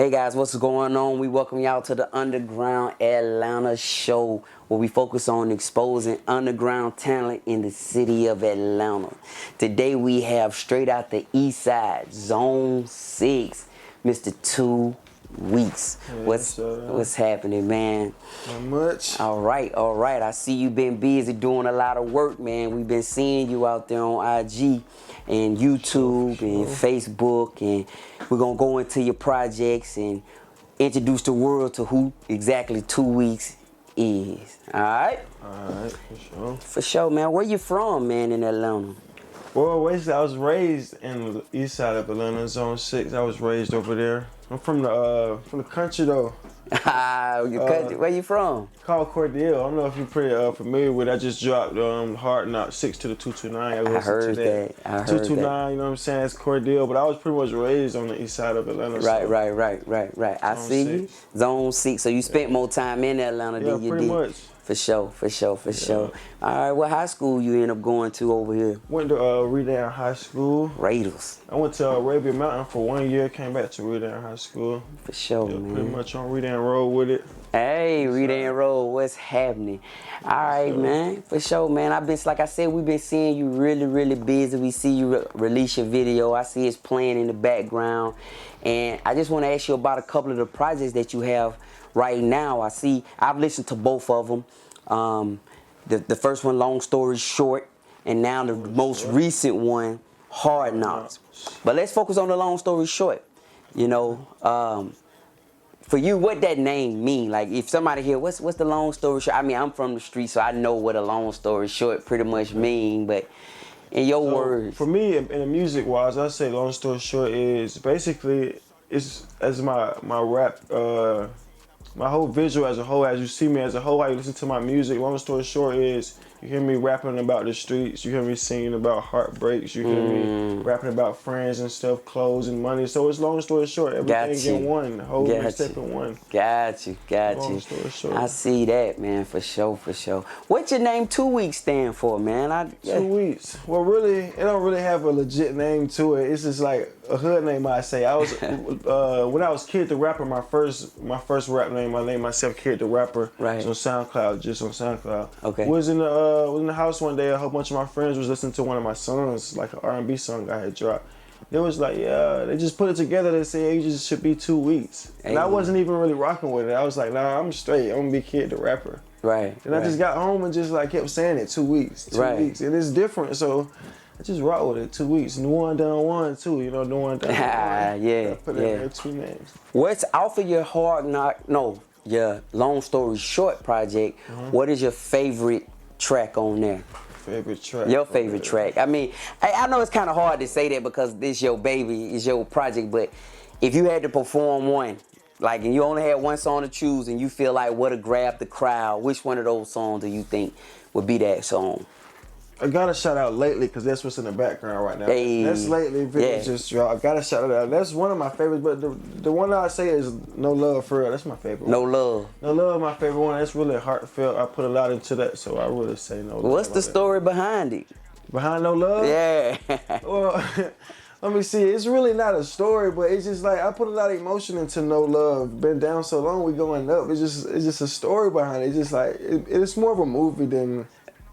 Hey guys, what's going on? We welcome y'all to the Underground Atlanta show, where we focus on exposing underground talent in the city of Atlanta. Today we have straight out the east side, Zone 6, Mr. 2 Weeks. What's happening, man? Not much. All right. I see you been busy doing a lot of work, man. We've been seeing you out there on IG and YouTube and Facebook, and we're gonna go into your projects and introduce the world to who exactly 2 Weeks is. All right, for sure. For sure, man. Where you from, man, in Atlanta? Well, basically, I was raised in the east side of Atlanta, Zone 6. I was raised over there. I'm from the country though. Where you from? Called Cordell. I don't know if you're pretty familiar with it. I just dropped Hard Knock 6 to the 229. I heard that. 229, you know what I'm saying? It's Cordell, but I was pretty much raised on the east side of Atlanta. Right. I see you. Zone 6. So you spent more time in Atlanta than you did. Yeah, pretty much. For sure. All right, what high school you end up going to over here? Went to Redan High School. Raiders. I went to Arabia Mountain for 1 year, came back to Redan High School. For sure, man. Pretty much on Redan Road with it. Hey, Redan Road, what's happening? All right, man. For sure, man. Like I said, we've been seeing you really busy. We see you release your video. I see it's playing in the background. And I just want to ask you about a couple of the projects that you have right now. I've listened to both of them. The first one, Long Story Short, and now the most recent one, Hard Knocks. But let's focus on the Long Story Short. You know, for you, what that name mean? Like, if somebody here, what's the Long Story Short? I mean, I'm from the street, so I know what a long story short pretty much mean, but in your words. For me, in the music wise, I say Long Story Short is basically, it's as my rap, my whole visual as a whole, as you see me as a whole, how you listen to my music. Long story short is, you hear me rapping about the streets, you hear me singing about heartbreaks, you hear me rapping about friends and stuff, clothes and money. So it's long story short, everything in one, the whole mixtape in one. Got you. Long story short. I see that, man, for sure. What's your name 2 Weeks stand for, man? 2 Weeks. Well, really, it don't really have a legit name to it. It's just like a hood name, I say. I was when I was Kid the Rapper, my first rap name, I named myself Kid the Rapper. Right. It's on SoundCloud, just on SoundCloud. Okay. Was in the house one day. A whole bunch of my friends was listening to one of my songs, like an R&B song I had dropped. They was like, yeah, they just put it together. They say, hey, you just should be 2 Weeks. And I wasn't even really rocking with it. I was like, nah, I'm straight. I'm gonna be Kid the Rapper. Right. And I just got home and just like kept saying it, 2 weeks, 2 weeks. And it's different, so I just rock with it, 2 weeks. And one down one, too, you know, the one down one. Yeah. Put in there 2 names. What's off of your your Long Story Short project, what is your favorite track on there? Favorite track? Your favorite track. I mean, I know it's kind of hard to say that because this your baby, it's your project, but if you had to perform one, like, and you only had one song to choose and you feel like what to grab the crowd, which one of those songs do you think would be that song? I gotta shout out Lately, because that's what's in the background right now. Hey, that's Lately, video just dropped. I gotta shout it out. That's one of my favorites, but the one I say is No Love for real. That's my favorite one. No Love. No Love, my favorite one. That's really heartfelt. I put a lot into that, so I really say No Love. What's the story behind it? Behind No Love? Yeah. Well, let me see. It's really not a story, but it's just like I put a lot of emotion into No Love. Been down so long, we going up. It's just a story behind it. It's just like it's more of a movie than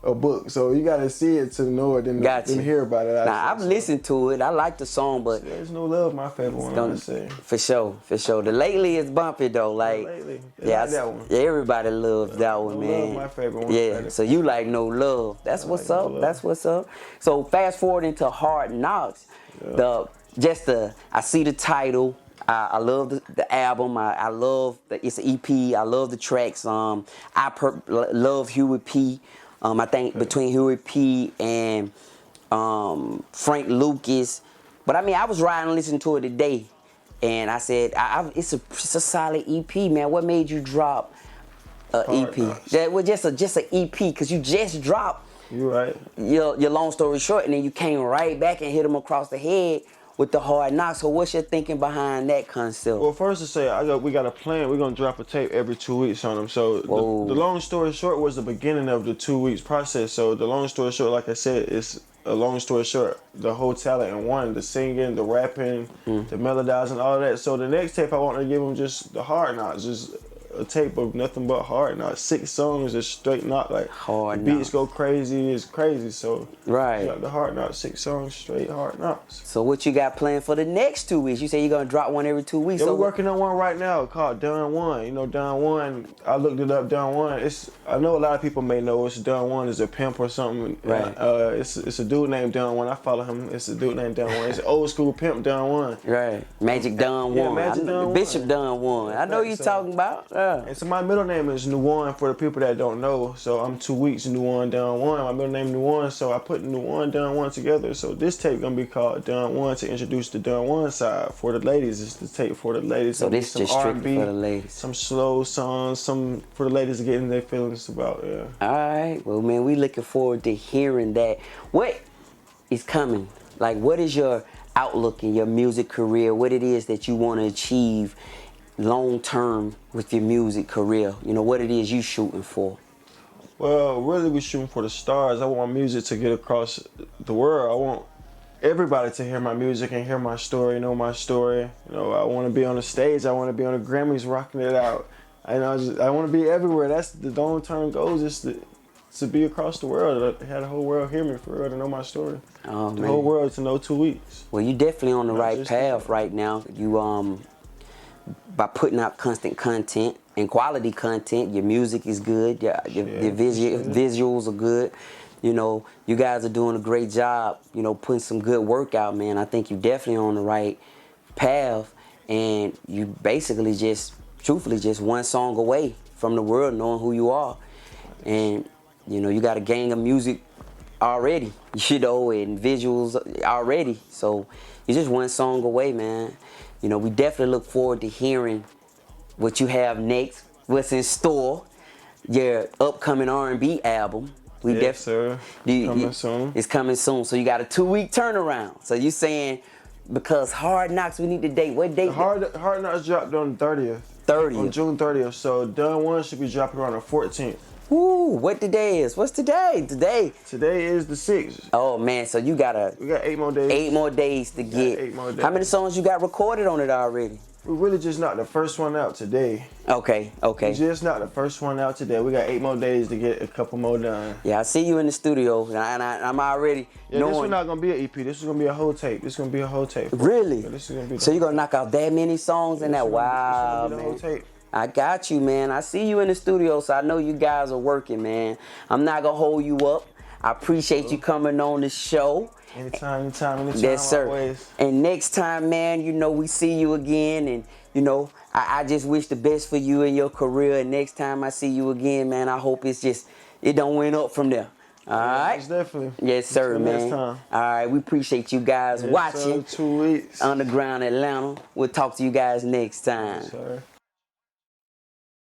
a book, so you gotta see it to know it than hear about it. I've listened to it. I like the song, but There's No Love, my favorite one. I say for sure. The Lately is bumpy though. Like Lately, like that one. Yeah, everybody loves that one, No man. Love, my favorite one. Yeah, so you like No Love. That's what's up. That's what's up. So fast forward into Hard Knocks. I see the title. I love the album. I love it's an EP. I love the tracks. Love Huey P. I think between Huey P and Frank Lucas. But I mean, I was riding and listening to it today, and I said, it's a solid EP, man. What made you drop an EP? That was just an EP, because you just dropped your Long Story Short, and then you came right back and hit them across the head with the Hard Knocks. So what's your thinking behind that concept? Well, first to say, we got a plan. We're gonna drop a tape every 2 weeks on them. So the Long Story Short was the beginning of the 2 weeks process. So the Long Story Short, like I said, it's a long story short, the whole talent in one, the singing, the rapping, the melodizing, all that. So the next tape I want to give them just the hard knocks, just a tape of nothing but hard knocks. 6 songs, just straight knock, like Hard the beats knocks. go crazy, it's crazy. So Right. you got the hard knocks, 6 songs, straight hard knocks. So what you got planned for the next 2 weeks? You say you're gonna drop one every 2 weeks. Yeah, So we're working on one right now called Don One. You know, Don One, I looked it up, Don One. I know a lot of people may know it's Don One is a pimp or something. Right. It's a dude named Don One. I follow him. It's a dude named Don One. It's an old school pimp Don One. Right. Magic Don Yeah, One. Magic I know, Don Bishop One. Don One. I know you So- talking about. Yeah. And so my middle name is Nuwan for the people that don't know. So I'm 2 weeks Nuwan Don One. My middle name Nuwan. So I put Nuwan Don One together. So this tape gonna be called Don One to introduce the Don One side for the ladies. It's the tape for the ladies. So this Some just strictly R&B, for the ladies. some slow songs, some for the ladies to get in their feelings about. Yeah. All right. Well, man, we looking forward to hearing that. What is coming? Like, what is your outlook in your music career? What it is that you want to achieve long term with your music career? You know, what it is you shooting for? Well, really, we shooting for the stars. I want my music to get across the world. I want everybody to hear my music and hear my story, know my story. You know, I want to be on the stage. I want to be on the Grammys, rocking it out. I want to be everywhere. That's the long-term goal, is to be across the world, to have the whole world hear me, for real, to know my story. Oh, The man. whole world to know 2 weeks. Well, you definitely on the Not right just path right now. You by putting out constant content and quality content, your music is good. Your visuals are good. You know, you guys are doing a great job. You know, putting some good work out, man. I think you definitely on the right path, and you basically just, truthfully, just one song away from the world knowing who you are, and you know, you got a gang of music already, you know, and visuals already. So you're just one song away, man. You know, we definitely look forward to hearing what you have next, what's in store, your upcoming R&B album. Yes, sir. Coming soon. It's coming soon. So you got a 2-week turnaround. So you saying because Hard Knocks, we need to date. What date? Hard Knocks dropped on the 30th. 30th. On June 30th. So Don One should be dropping around the 14th. Woo, what today is? What's today? Today is the 6th. Oh man, so you got We got 8 more days. 8 more days to get. 8 more days. How many songs you got recorded on it already? We really just knocked the first one out today. Okay. We just knocked the first one out today. We got 8 more days to get a couple more done. Yeah, I see you in the studio, and I'm already Yeah, knowing. this one not gonna be an EP. This is gonna be a whole tape. This is gonna be a whole tape. Really? Yeah, this is gonna be. So you're gonna knock out that many songs in that? Wow, this is gonna be the whole man. tape. I got you, man. I see you in the studio, so I know you guys are working, man. I'm not gonna hold you up. I appreciate you coming on the show. Anytime. Yes, sir. Always. And next time, man, you know, we see you again, and you know, I just wish the best for you in your career. And next time I see you again, man, I hope it don't went up from there. All right. Most definitely. Yes, sir, Until man. next time. All right, we appreciate you guys Yes, watching sir, 2 weeks. Underground Atlanta. We'll talk to you guys next time. Yes, sir.